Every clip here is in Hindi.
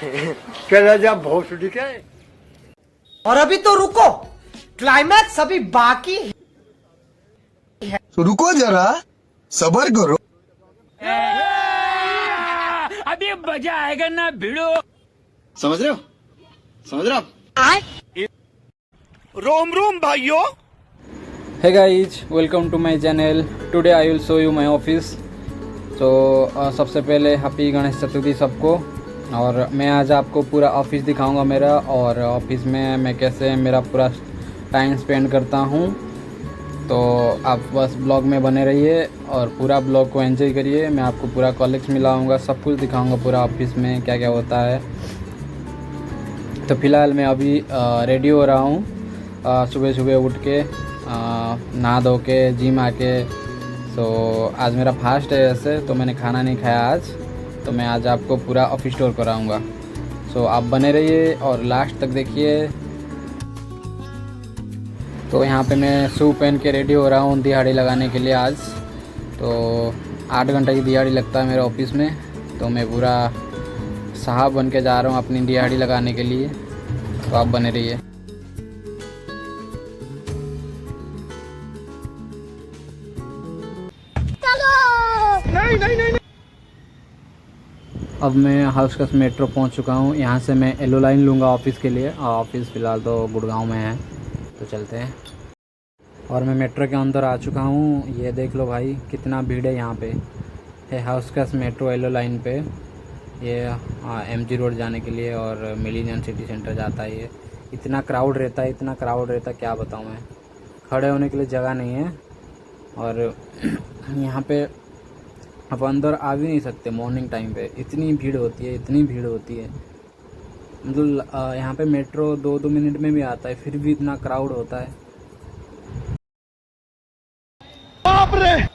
चला जा भोसड़ी के। और अभी तो रुको, क्लाइमैक्स अभी बाकी है। तो रुको जरा, सबर करो। अभी मजा आएगा ना भिड़ो। समझ रहे हो? समझ रहे हो आप? रोम रोम भाइयों। Hey guys, welcome to my channel. Today I will show you my office. तो सबसे पहले हैप्पी गणेश चतुर्थी सबको। और मैं आज आपको पूरा ऑफिस दिखाऊंगा मेरा, और ऑफिस में मैं कैसे मेरा पूरा टाइम स्पेंड करता हूं। तो आप बस ब्लॉग में बने रहिए और पूरा ब्लॉग को एंजॉय करिए। मैं आपको पूरा कॉलेज मिलाऊंगा, सब कुछ दिखाऊंगा पूरा ऑफिस में क्या क्या होता है। तो फ़िलहाल मैं अभी रेडी हो रहा हूँ, सुबह सुबह उठ के नहा धो के जिम आके। सो आज मेरा फास्ट है ऐसे, तो मैंने खाना नहीं खाया आज। तो मैं आज आपको पूरा ऑफिस टूर कराऊंगा। सो आप बने रहिए और लास्ट तक देखिए। तो यहाँ पे मैं शू पहन के रेडी हो रहा हूँ दिहाड़ी लगाने के लिए आज। तो 8 घंटे की दिहाड़ी लगता है मेरे ऑफिस में। तो मैं पूरा साहब बन के जा रहा हूँ अपनी दिहाड़ी लगाने के लिए। तो आप बने रहिए। अब मैं हाउसकस मेट्रो पहुंच चुका हूं। यहां से मैं येलो लाइन लूँगा ऑफिस के लिए। ऑफिस फ़िलहाल तो गुड़गांव में है, तो चलते हैं। और मैं मेट्रो के अंदर आ चुका हूं। ये देख लो भाई कितना भीड़ है। यहाँ पे है हाउसकस मेट्रो येलो लाइन पे। ये MG रोड जाने के लिए और मिलेनियम सिटी सेंटर जाता है। ये इतना क्राउड रहता है, इतना क्राउड रहता है क्या बताऊँ मैं। खड़े होने के लिए जगह नहीं है। और यहाँ पे आप अंदर आ भी नहीं सकते मॉर्निंग टाइम पे, इतनी भीड़ होती है, इतनी भीड़ होती है। मतलब यहाँ पे मेट्रो 2-2 मिनट में भी आता है, फिर भी इतना क्राउड होता है। बाप रे।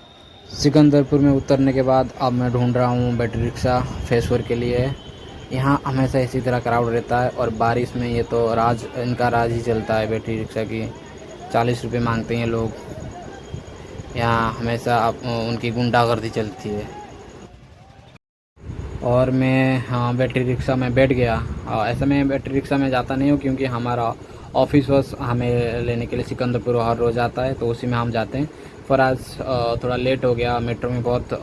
सिकंदरपुर में उतरने के बाद अब मैं ढूंढ रहा हूँ बैटरी रिक्शा फेसवर के लिए। यहाँ हमेशा इसी तरह क्राउड रहता है, और बारिश में ये तो इनका राज ही चलता है बैटरी रिक्शा की। 40 रुपये मांगते हैं लोग। यहाँ हमेशा उनकी गुंडागर्दी चलती है। और मैं बैटरी रिक्शा में बैठ गया। ऐसा मैं बैटरी रिक्शा में जाता नहीं हूँ, क्योंकि हमारा ऑफिस बस हमें लेने के लिए सिकंदरपुर हर रोज़ आता है, तो उसी में हम जाते हैं। पर आज थोड़ा लेट हो गया, मेट्रो में बहुत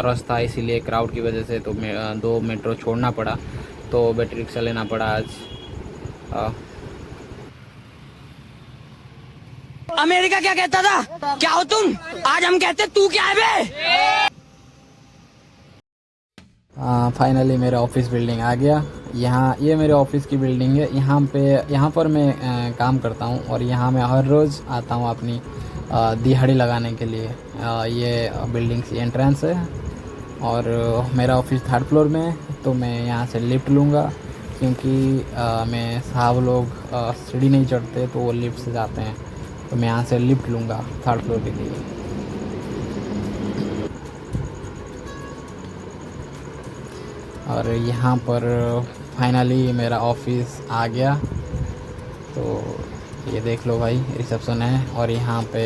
रश था, इसीलिए क्राउड की वजह से तो 2 मेट्रो छोड़ना पड़ा, तो बैटरी रिक्शा लेना पड़ा आज। अमेरिका क्या कहता था, क्या हो तुम? आज हम कहते तू क्या है बे? फाइनली मेरा ऑफिस बिल्डिंग आ गया। यहाँ ये मेरे ऑफिस की बिल्डिंग है। यहाँ पर मैं काम करता हूँ, और यहाँ मैं हर रोज़ आता हूँ अपनी दिहाड़ी लगाने के लिए। ये बिल्डिंग की एंट्रेंस है, और मेरा ऑफिस 3rd फ्लोर में है। तो मैं यहाँ से लिफ्ट लूँगा, क्योंकि मैं साहब लोग सीढ़ी नहीं चढ़ते, तो वो लिफ्ट से जाते हैं। तो मैं यहाँ से लिफ्ट लूँगा 3rd फ्लोर के लिए। और यहाँ पर फाइनली मेरा ऑफिस आ गया। तो ये देख लो भाई, रिसेप्शन है, और यहाँ पे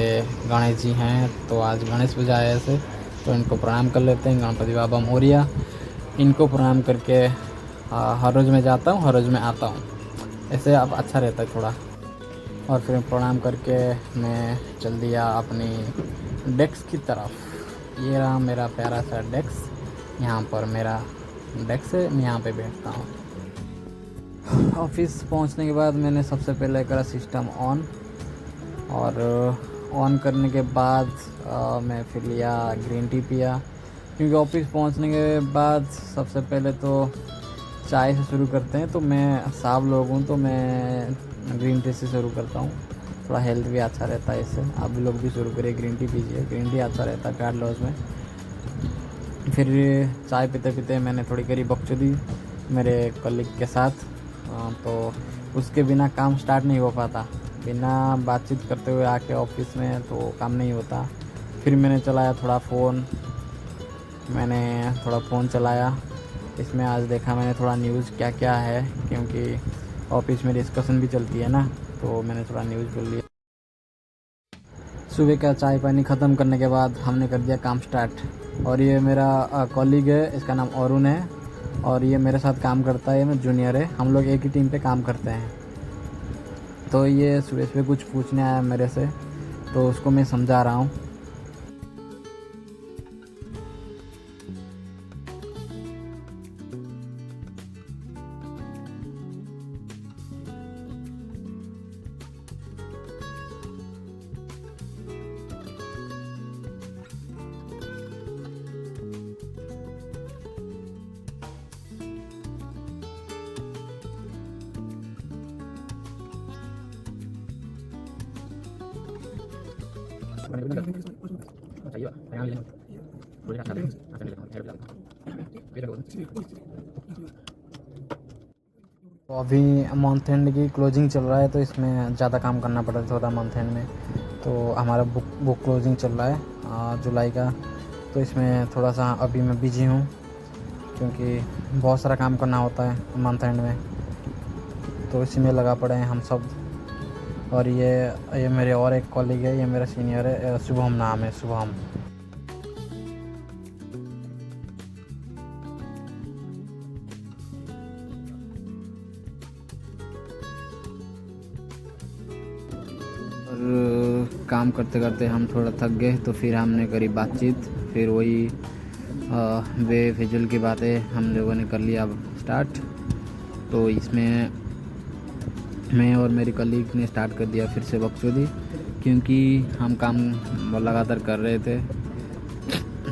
गणेश जी हैं। तो आज गणेश पूजा है ऐसे, तो इनको प्रणाम कर लेते हैं। गणपति बाबा मोरिया। इनको प्रणाम करके हर रोज़ मैं जाता हूँ, हर रोज़ मैं आता हूँ। ऐसे अब अच्छा रहता है थोड़ा। और फिर प्रणाम करके मैं चल दिया अपनी डेस्क की तरफ। ये रहा मेरा प्यारा सा डेस्क। यहाँ पर मेरा डेस्क है, मैं यहाँ पे बैठता हूँ। ऑफिस पहुँचने के बाद मैंने सबसे पहले करा सिस्टम ऑन, और ऑन करने के बाद मैं फिर लिया ग्रीन टी पिया। क्योंकि ऑफिस पहुँचने के बाद सबसे पहले तो चाय से शुरू करते हैं। तो मैं साहब लोग हूँ, तो मैं ग्रीन टी से शुरू करता हूँ। थोड़ा हेल्थ भी अच्छा रहता है इससे। आप भी लोग भी शुरू करिए, ग्रीन टी पीजिए, ग्रीन टी अच्छा रहता है फैट लॉस में। फिर चाय पीते पीते मैंने थोड़ी करी बकचोदी मेरे कलीग के साथ। तो उसके बिना काम स्टार्ट नहीं हो पाता। बिना बातचीत करते हुए आके ऑफिस में तो काम नहीं होता। फिर मैंने चलाया थोड़ा फ़ोन चलाया। इसमें आज देखा मैंने थोड़ा न्यूज़ क्या क्या है, क्योंकि ऑफिस में डिस्कशन भी चलती है ना, तो मैंने थोड़ा न्यूज़ बोल लिया। सुबह का चाय पानी ख़त्म करने के बाद हमने कर दिया काम स्टार्ट। और ये मेरा कॉलीग है, इसका नाम अरुण है। और ये मेरे साथ काम करता है, मैं जूनियर है, हम लोग एक ही टीम पे काम करते हैं। तो ये सुबह सुबह कुछ पूछने आया मेरे से, तो उसको मैं समझा रहा हूँ। तो अभी मंथ एंड की क्लोजिंग चल रहा है, तो इसमें ज़्यादा काम करना पड़ रहा है मंथ एंड में। तो हमारा बुक क्लोजिंग चल रहा है जुलाई का, तो इसमें थोड़ा सा अभी मैं बिजी हूँ क्योंकि बहुत सारा काम करना होता है मंथ एंड में, तो इसी में लगा पड़े हैं हम सब। और ये मेरे और एक कॉलीग है, ये मेरा सीनियर है, शुभम नाम है, शुभम। और काम करते करते हम थोड़ा थक गए, तो फिर हमने करी बातचीत। फिर वही बेफिजुल की बातें हम लोगों ने कर लिया स्टार्ट। तो इसमें मैं और मेरी कलीग ने स्टार्ट कर दिया फिर से बकचोदी, क्योंकि हम काम लगातार कर रहे थे,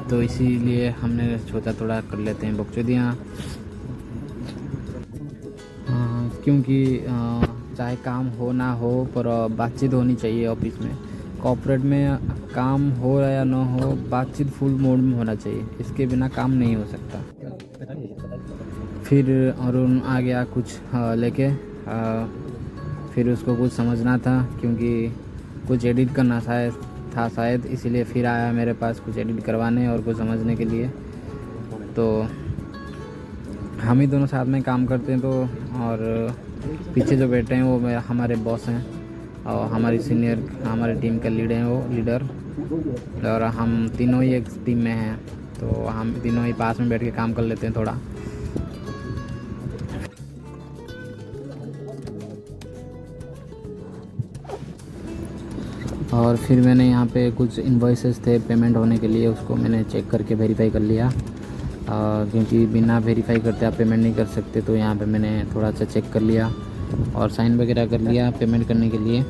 तो इसीलिए हमने सोचा थोड़ा कर लेते हैं बकचोदियाँ। क्योंकि चाहे काम हो ना हो, पर बातचीत होनी चाहिए ऑफिस में। कॉर्पोरेट में काम हो रहा या ना हो, बातचीत फुल मोड में होना चाहिए, इसके बिना काम नहीं हो सकता। फिर अरुण आ गया कुछ लेके, फिर उसको कुछ समझना था, क्योंकि कुछ एडिट करना शायद, इसीलिए फिर आया मेरे पास कुछ एडिट करवाने और कुछ समझने के लिए। तो हम ही दोनों साथ में काम करते हैं। तो और पीछे जो बैठे हैं वो हमारे बॉस हैं, और हमारी सीनियर हमारी टीम के लीडर, और हम तीनों ही एक टीम में हैं, तो हम तीनों ही पास में बैठ के काम कर लेते हैं थोड़ा। और फिर मैंने यहाँ पे कुछ इनवॉइसेस थे पेमेंट होने के लिए, उसको मैंने चेक करके वेरीफाई कर लिया, क्योंकि बिना वेरीफाई करते आप पेमेंट नहीं कर सकते। तो यहाँ पे मैंने थोड़ा सा चेक कर लिया और साइन वगैरह कर लिया पेमेंट करने के लिए।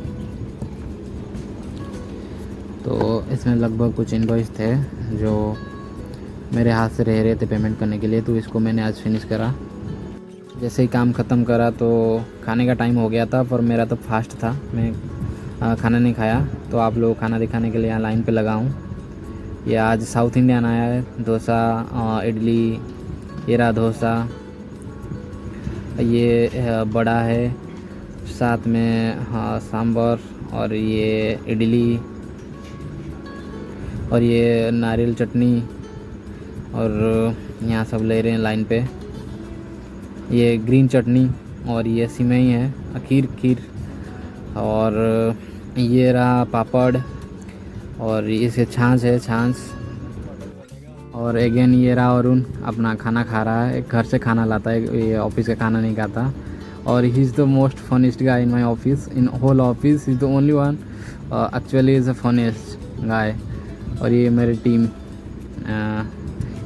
तो इसमें लगभग कुछ इनवॉइस थे जो मेरे हाथ से रह रहे थे पेमेंट करने के लिए, तो इसको मैंने आज फिनिश करा। जैसे ही काम ख़त्म करा तो खाने का टाइम हो गया था, पर मेरा तो फास्ट था, मैं खाना नहीं खाया। तो आप लोग खाना दिखाने के लिए यहाँ लाइन पे लगा हूँ। ये आज साउथ इंडियन आया है, डोसा, इडली, ये रहा डोसा, ये बड़ा है, साथ में सांभर, और ये इडली, और ये नारियल चटनी, और यहाँ सब ले रहे हैं लाइन पे। ये ग्रीन चटनी, और ये सिमई है, खीर, और ये रहा पापड़, और इसे छाछ है, और अगेन ये रहा अरुण अपना खाना खा रहा है। घर से खाना लाता है, ये ऑफिस का खाना नहीं खाता। और he is the most funniest guy in my office, in whole office is the only one, actually is the funniest guy. और ये मेरी टीम,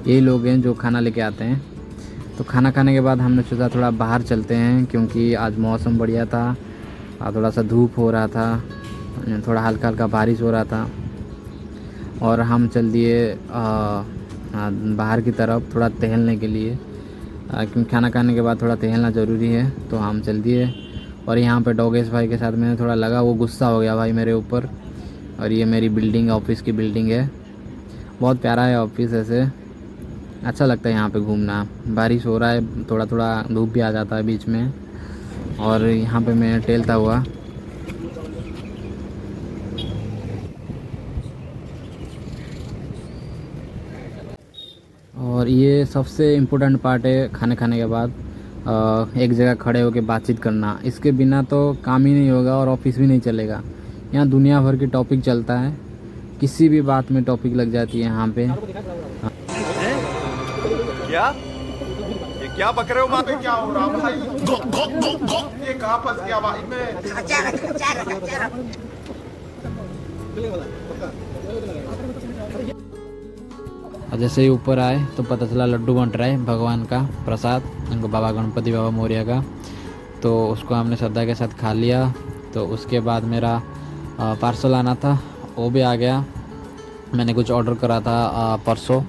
यही लोग हैं जो खाना लेके आते हैं। तो खाना खाने के बाद हमने सोचा थोड़ा बाहर चलते हैं, क्योंकि आज मौसम बढ़िया था, थोड़ा सा धूप हो रहा था, थोड़ा हल्का हल्का बारिश हो रहा था। और हम चल दिए बाहर की तरफ थोड़ा टहलने के लिए, क्योंकि खाना खाने के बाद थोड़ा टहलना ज़रूरी है। तो हम चल दिए, और यहाँ पे डोगेश भाई के साथ मैंने थोड़ा लगा, वो गुस्सा हो गया भाई मेरे ऊपर। और ये मेरी बिल्डिंग, ऑफिस की बिल्डिंग है, बहुत प्यारा है ऑफिस, ऐसे अच्छा लगता है यहाँ पे घूमना। बारिश हो रहा है, थोड़ा थोड़ा धूप भी आ जाता है बीच में, और यहाँ पे मैं टहलता हुआ। और ये सबसे इम्पोर्टेंट पार्ट है खाने खाने के बाद, एक जगह खड़े होकर बातचीत करना। इसके बिना तो काम ही नहीं होगा और ऑफिस भी नहीं चलेगा। यहाँ दुनिया भर की टॉपिक चलता है, किसी भी बात में टॉपिक लग जाती है यहाँ पे। क्या? ये क्या बक रहे हो वहाँ पे? क्या हो रहा भाई? ये कहाँ फंस गया भाई मैं? और जैसे ही ऊपर आए तो पता चला लड्डू बंट रहा है भगवान का प्रसाद, उनको बाबा गणपति बाबा मौर्य का। तो उसको हमने श्रद्धा के साथ खा लिया। तो उसके बाद मेरा पार्सल आना था, वो भी आ गया। मैंने कुछ ऑर्डर करा था परसों,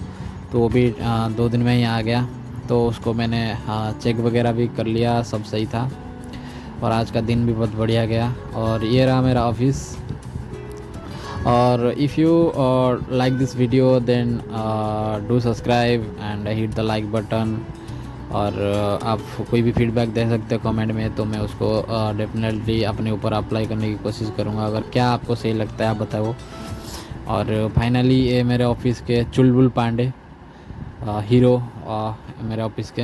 तो वो भी 2 दिन में ही आ गया। तो उसको मैंने चेक वगैरह भी कर लिया, सब सही था। और आज का दिन भी बहुत बढ़िया गया। और ये रहा मेरा ऑफिस। और if you like this video then do subscribe and hit the like button. और आप कोई भी फीडबैक दे सकते हो कमेंट में, तो मैं उसको डेफिनेटली अपने ऊपर अप्लाई करने की कोशिश करूँगा। अगर क्या आपको सही लगता है आप बताओ। और फाइनली ये मेरे ऑफिस के चुलबुल पांडे हीरो मेरे ऑफिस के